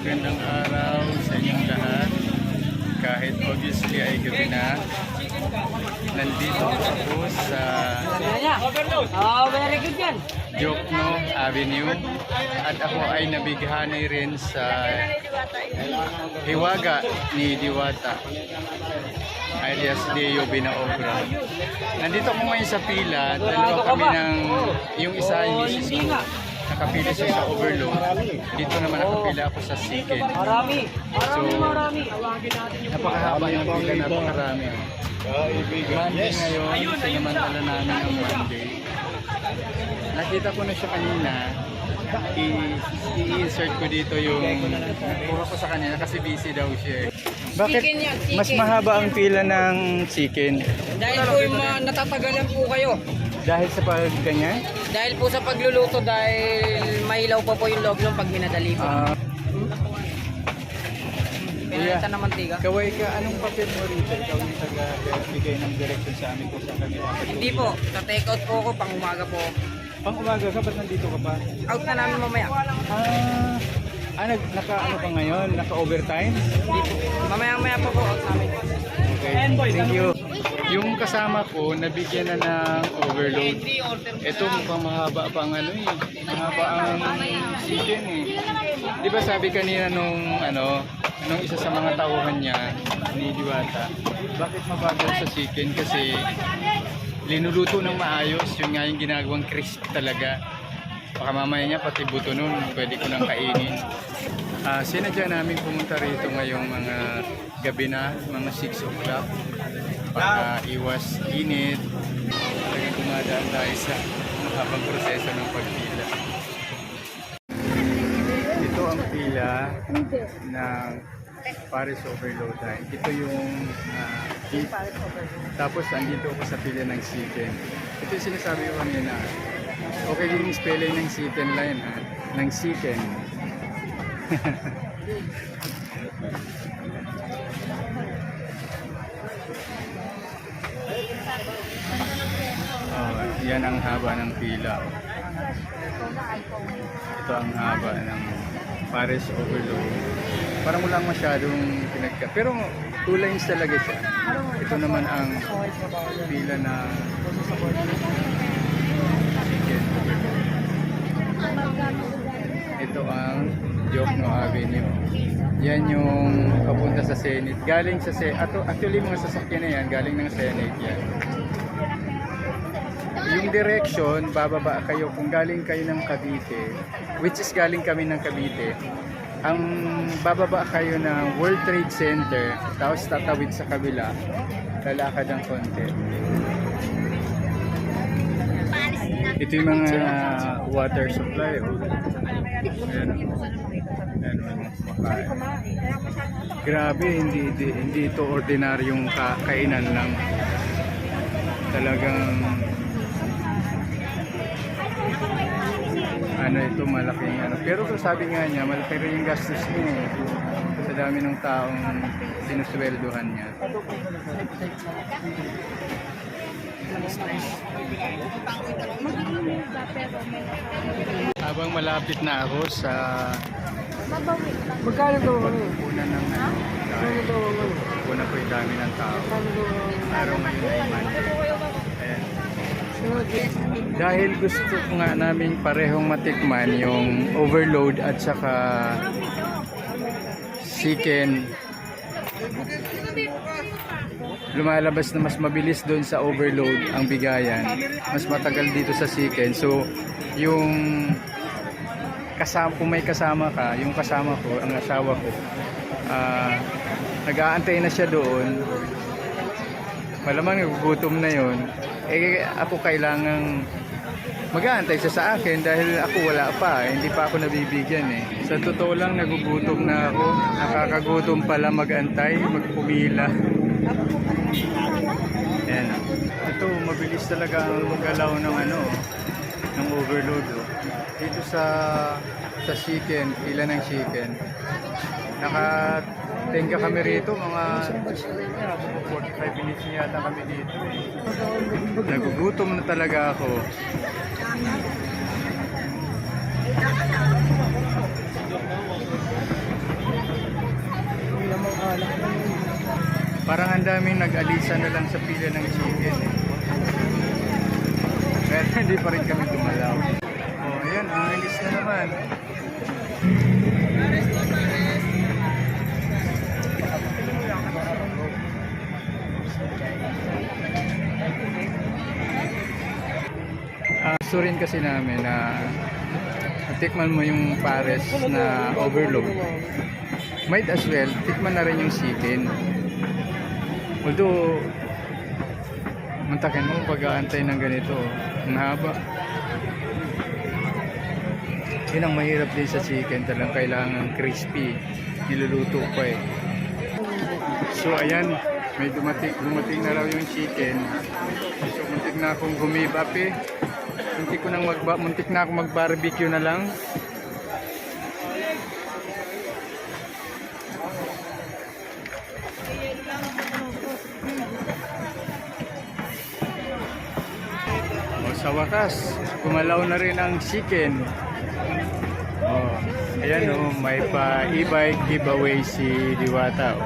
magandang araw sa inyong lahat. Kahit obviously ay gabi na, nandito ako sa Very good yan. Jokno Avenue at ako ay nabighani rin sa hiwaga ni Diwata alias Leo Binaobra. Nandito ako ngayon sa pila, dalawa kami ng yung isa ay misis ko. Nakapila siya sa Overload. Dito naman nakapila ako sa Siken. Marami. So, napakahaba yung pila, napakarami. Monday ngayon, sinamantala namin ang Monday. Nakita ko na siya kanina. I-insert ko dito yung puro ko sa kanina kasi busy daw siya. Bakit mas mahaba ang pila ng chicken? Dahil po yung natatagalan po kayo. Dahil sa pagganyan? Dahil po sa pagluluto, dahil mahilaw pa po yung loob ng pag minadali po. Pinalitan na mantiga. Kaway ka, anong papel mo rito? Ikaw yung taga-bigay ng direction sa amin kung saan kami dapat. Hindi po, sa take out po ako, pang umaga po. Pang umaga ka, ba't nandito ka pa? Out na namin mamaya. Naka-ano ka ngayon? Naka-overtime? Hindi po. Mamaya pa po, out namin. Okay, thank you. Yung kasama ko, nabigyan na ng overload. Ito mukhang mahaba pa ang ano eh. Mahaba ang chicken eh. Di ba sabi kanina nung isa sa mga tauhan niya, ni Diwata, bakit mabagal sa chicken? Kasi linuluto ng maayos, yun nga yung ginagawang crisp talaga. Baka mamaya niya pati buto nun, pwede ko nang kainin. Sinadya namin pumunta rito ngayong mga gabi na, mga 6 o'clock para iwas init. Talagang dumadaan tayo sa mahabang proseso ng pagpila. Ito ang pila ng Paris Overload. Ito yung beef. Tapos andito ako sa pila ng chicken. Ito yung sinasabi ko kanina. Okay din yung spelling ng chicken line ng chicken. Yan ang haba ng pila. Ito ang haba ng Paris Overload. Parang walang masyadong pinagka. Pero 2 lines talaga siya. Ito naman ang pila na chicken overload. Ito ang Jokno Avenue. Yan yung papunta sa Senate. Galing sa Senate. Actually mga sasakyan na yan, galing ng Senate yan. Yung direction, bababa kayo kung galing kayo ng Cavite, which is galing kami ng Cavite. Ang bababa kayo ng World Trade Center, tapos tatawid sa kabila, lalakad ng konti. Ito yung mga water supply. Ayan. Ayan, makain. Grabe, hindi ito ordinaryong kainan lang. Talagang ito malaking pero kung sabi nga niya malaki rin yung gastos niya sa dami ng taong sinusweldohan niya. Habang malapit na ako sa Magkano ito? punan ng punan ko yung dami ng tao. Araw ngayon ay Monday. Ayan. Dahil gusto ko nga namin parehong matikman yung overload at saka chicken, lumalabas na mas mabilis doon sa overload ang bigayan, mas matagal dito sa chicken. So yung kasama, kung may kasama ka, yung kasama ko, ang asawa ko, nag-aantay na siya doon, malamang nagugutom na yon. Ako kailangang mag-aantay siya sa akin dahil ako wala pa, hindi pa ako nabibigyan eh. Sa totoo lang nagugutom na ako, nakakagutom pala mag-antay, magpumila. Ayan. Ito mabilis talaga ang galaw ng ng overload. Dito sa chicken, pila ng chicken. Nakatingga kami rito, mga 45 minutes yata kami dito. Nagugutom na talaga ako. Parang ang daming nag-alisa na lang sa pila ng chicken. Pero hindi pa rin kami dumalaw. Oh, ayan, umalis na naman. Gusto rin kasi namin na tikman mo yung pares na overload. Might as well, tikman na rin yung chicken. Although, mantakin mo pag-aantay ng ganito. Ang haba. Yun ang mahirap din sa chicken. Talagang kailangan crispy. Niluluto pa eh. So ayan, may dumating na raw yung chicken. So muntik na akong gumibap eh. Muntik na akong mag-barbecue na lang. O, sa wakas, gumalaw na rin ang chicken. Oh, ayan oh, may pa e-bike giveaway si Diwata. Oh.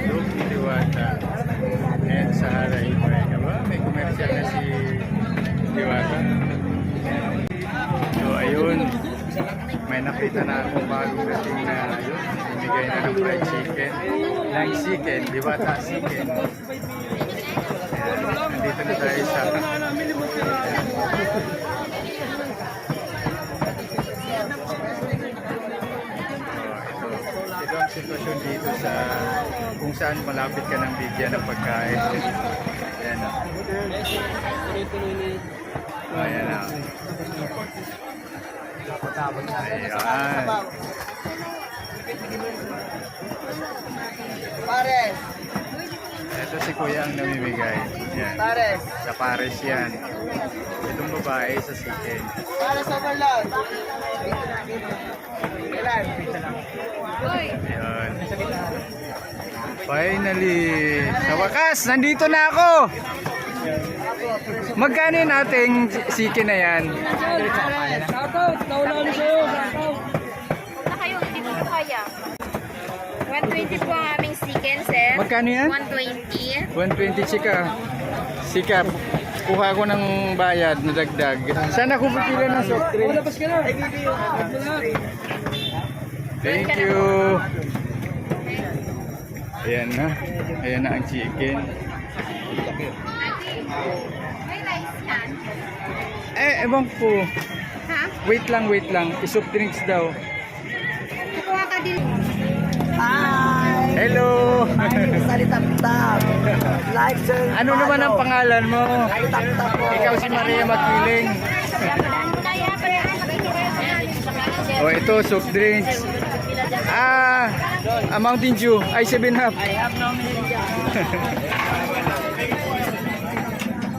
Look ni Diwata. And Sahara e-bike. Aba, may commercial na si Diwata. So ayun, may nakita na akong bagong dating na yun. Bibigay na ng fried chicken. Ng chicken, Diwata chicken. Nandito na tayo sa ito ang sitwasyon dito sa kung saan malapit ka ng bigyan ng pagkain. Ayan o. Ayan o. Ayan. Pares. Ito si Kuya ang namimigay. Yan. Pares. Sa pares yan. Itong babae sa chicken. Pares overload. Ilan? Ayan. Finally, sa wakas, nandito na ako. Magkano yung ating chicken na yan? Shoutout! Naulan sa'yo! Shoutout! Na kayo, hindi ko kaya. 120 po ang aming chicken, sir. Magkano yan? 120. 120 chika. Sikap. Kuha ko ng bayad na dagdag. Sana ko bukila ng soft drink. Labas ka na! Thank you. Ayan na. Ayan na ang chicken. May rice yan. Ewan ko. Ha? Wait lang. I-soft drinks daw. Kukuha ka din. Hi! Hello. My name is Ali Tap-Tap. Like, sir. Ano naman ang pangalan mo? Tap-Tap po. Ikaw si Maria Magkiling. Oh, ito soft drinks. Mountain Dew. Ay, 7-Up.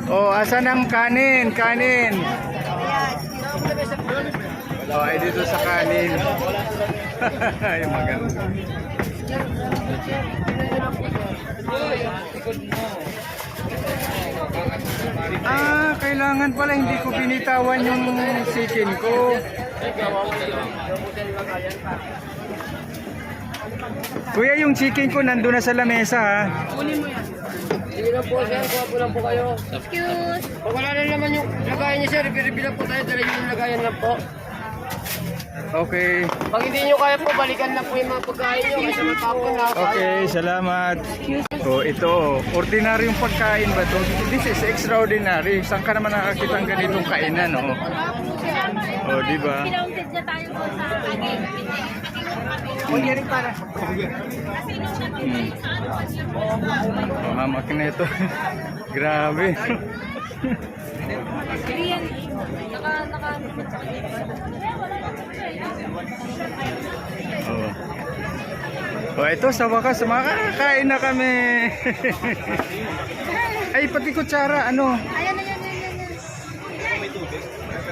Oh, asan ang kanin? Oh, ay dito sa kanin. Ay, maganda. Kailangan pala hindi ko binitawan yung chicken ko. Kuya, yung chicken ko nandun na sa lamesa ha. Kunin mo yan. Sige lang po, sir. Kuha po lang po kayo. Excuse. Pag wala na naman yung lagayan niya, sir, bilang po tayo. Dala yung lagayan lang po. Okay. Pag hindi nyo kaya po, balikan na po yung mga pagkain nyo. Kasi matapon na. Okay, salamat. So ito, ordinaryong pagkain ba to? This is extraordinary. Saan ka naman nakakita ng ganitong kainan, oh? Oh, di ba? Pinaunted na tayo po sa akin. Huwag rin para. Oh, mamak na ito. Grabe. Riyan. Oh. Oh, ito sa wakas, makakain na kami. Ay, pati kutsara, ano? Ayan.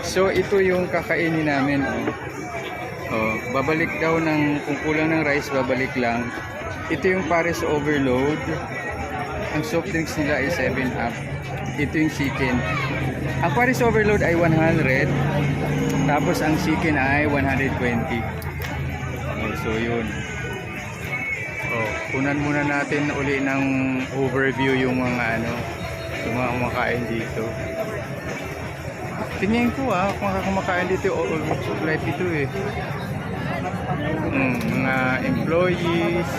So, ito yung kakainin namin, oh. Oh, babalik daw kung kulang ng rice, babalik lang. Ito yung Paris Overload. Ang soft drinks nila ay 7-Up. Ito yung chicken. Ang Paris Overload ay 100. Tapos ang chicken ay 120. Oh, so yun. Oh, kunan muna natin uli ng overview yung mga yung mga kumakain dito. Tingin ko kung kumakain dito o supply dito eh. Mga employees.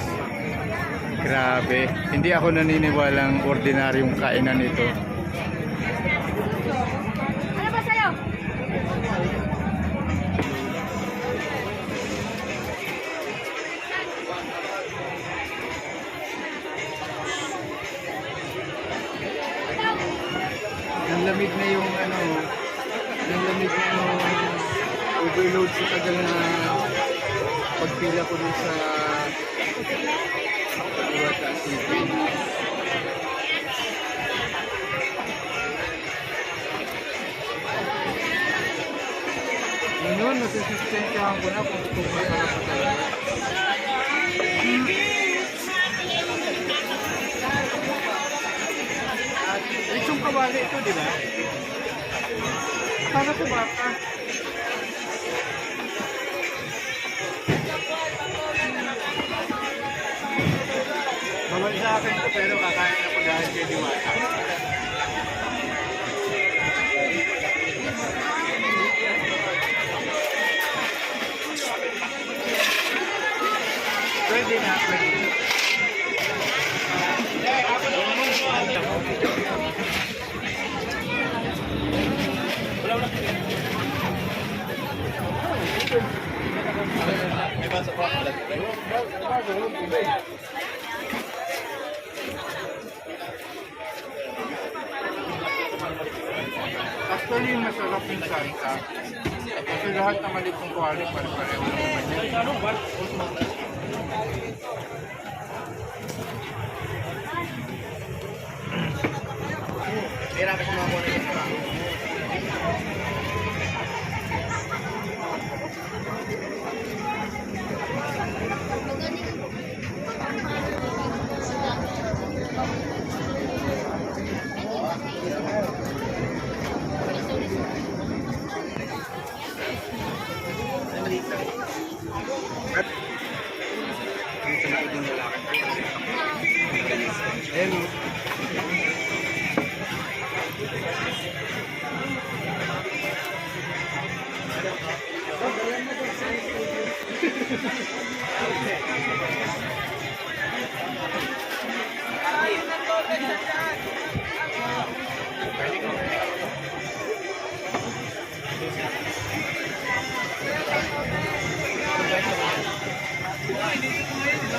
Grabe. Hindi ako naniniwalang ordinaryong kainan ito. Ano ba sa'yo? Nanlamig na yung nanlamig na yung overload sa tagal na pagpila ko dun sa Diwata City. Ngayon, nasisistensyahan ko na kung masarap pa talaga. Lechong kawali ito, di ba? Para po baka. Bawal sa akin ko pero kakain ako dahil kay Diwata. Pwede na, pwede na. Actually, masarap yung salsa. Kasi lahat na malitong kuwali, pare-pareho naman yan. Hirapin ko mga kuwali.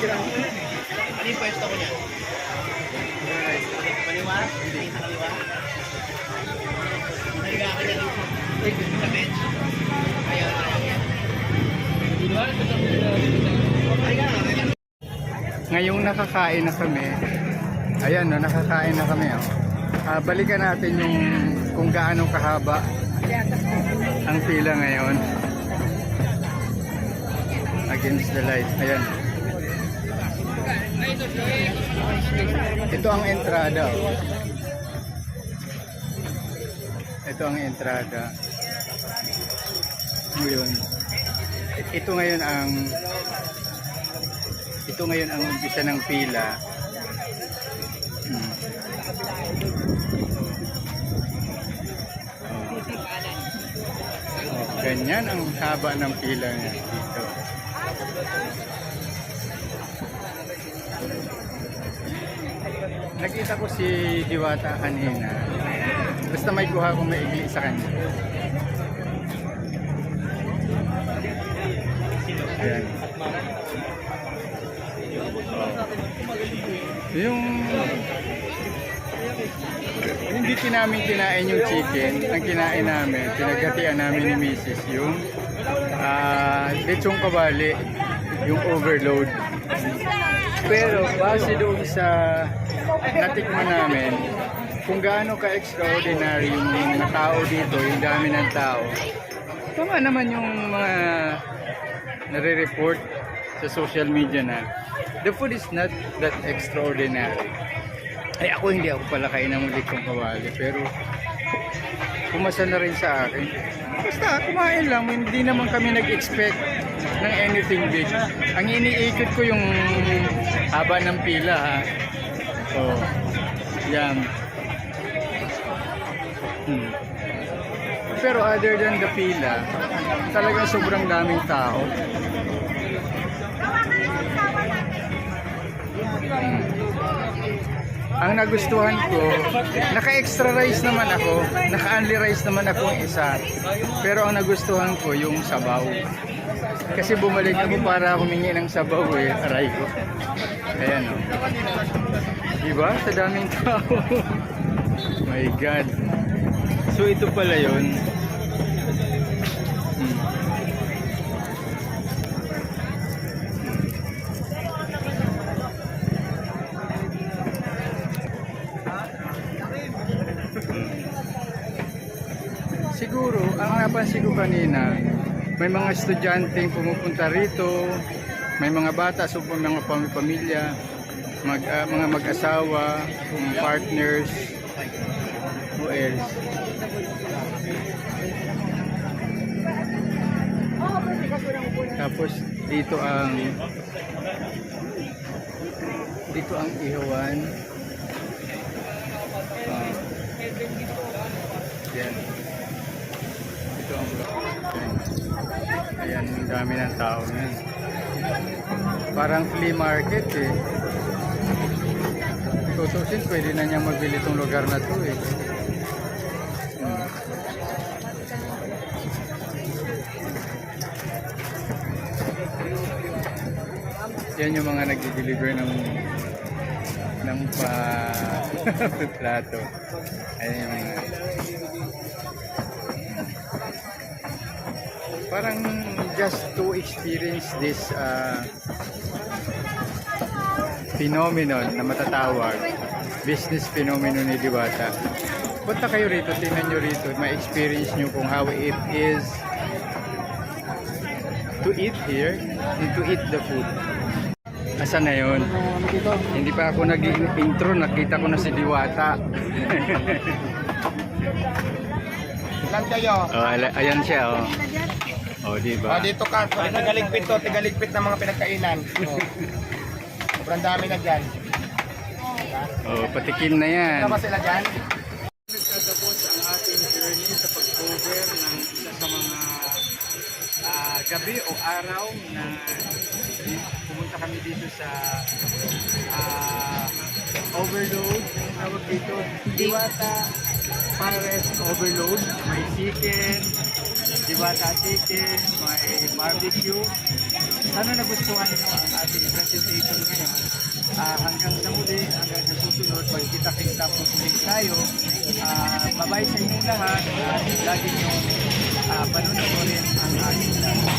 Ano yung pwesto ko niya? Kaliwa? Hindi, sa kaliwa? Naliga ka niya dito. Sa bench? Ayaw. Ngayong nakakain na kami, ayan nakakain na kami. Balikan natin yung kung gaano kahaba ang pila ngayon. Against the light, ayan. Ito ang entrada. Ito ang entrada. Ngayon, ito ngayon ang umpisa ng pila. Ganyan ang haba ng pila niya dito. Nakita ko si Diwata kanina. Basta may kuha akong maigli sa kanya. Ayan. Hindi namin kinain yung chicken. Ang kinain namin, pinaghatian namin ni Mrs. yung lechong kawali, yung overload. Pero base doon sa natikman namin, kung gaano ka-extraordinary yung mga tao dito, yung dami ng tao. Tama naman yung mga nare-report sa social media na the food is not that extraordinary. Ay ako hindi ako pala kain ng lechong kawali, pero pumasa na rin sa akin. Basta kumain lang, hindi naman kami nag-expect ng anything big. Ang iniikot ko yung haba ng pila ha. So, yan. Pero other than the pila, talagang sobrang daming tao. Ang nagustuhan ko, naka-extra rice naman ako, naka-only rice naman ako isa. Pero ang nagustuhan ko yung sabaw. Kasi bumalik ako para humingi ng sabaw aray ko. Ayan o. Diba? Sa daming tao. My God. So ito pala yun. Siguro, ang napansin ko kanina, may mga estudyante pumupunta rito, may mga bata, so mga pamilya, mga mag-asawa, partners, who else? Tapos dito ang ihawan. Yan. Ito ang ayan, ang dami ng tao yan. Parang flea market eh. Tutusin, pwede na niya magbili itong lugar na to eh. Yan yung mga nagde-deliver ng plato. Ayan yung mga parang just to experience this phenomenon na matatawag business phenomenon ni Diwata. Punta kayo rito, tingnan nyo rito, ma-experience nyo kung how it is to eat here and to eat the food. Asan na yun? Hindi pa ako nag-intro, nakita ko na si Diwata. Saan kayo? Oh, ayan siya oh. Oh, diba? Dito ka. Tigaligpit to. Tigaligpit ng mga pinagkainan. Sobrang dami na dyan. Oh, patikim na yan. Ano ba sila dyan? Nagtatapos ang ating journey sa pag-cover ng isa sa mga gabi o araw na pumunta kami dito sa overload. Tawag dito, Diwata Pares Overload. May chicken, Diwata chicken, may barbecue. Sana nagustuhan nyo ang ating presentation ngayon. Hanggang sa muli, hanggang sa susunod, pagkita-kita po tayo. Bye-bye sa inyong lahat at lagi nyo panunoodin ang ating vlog.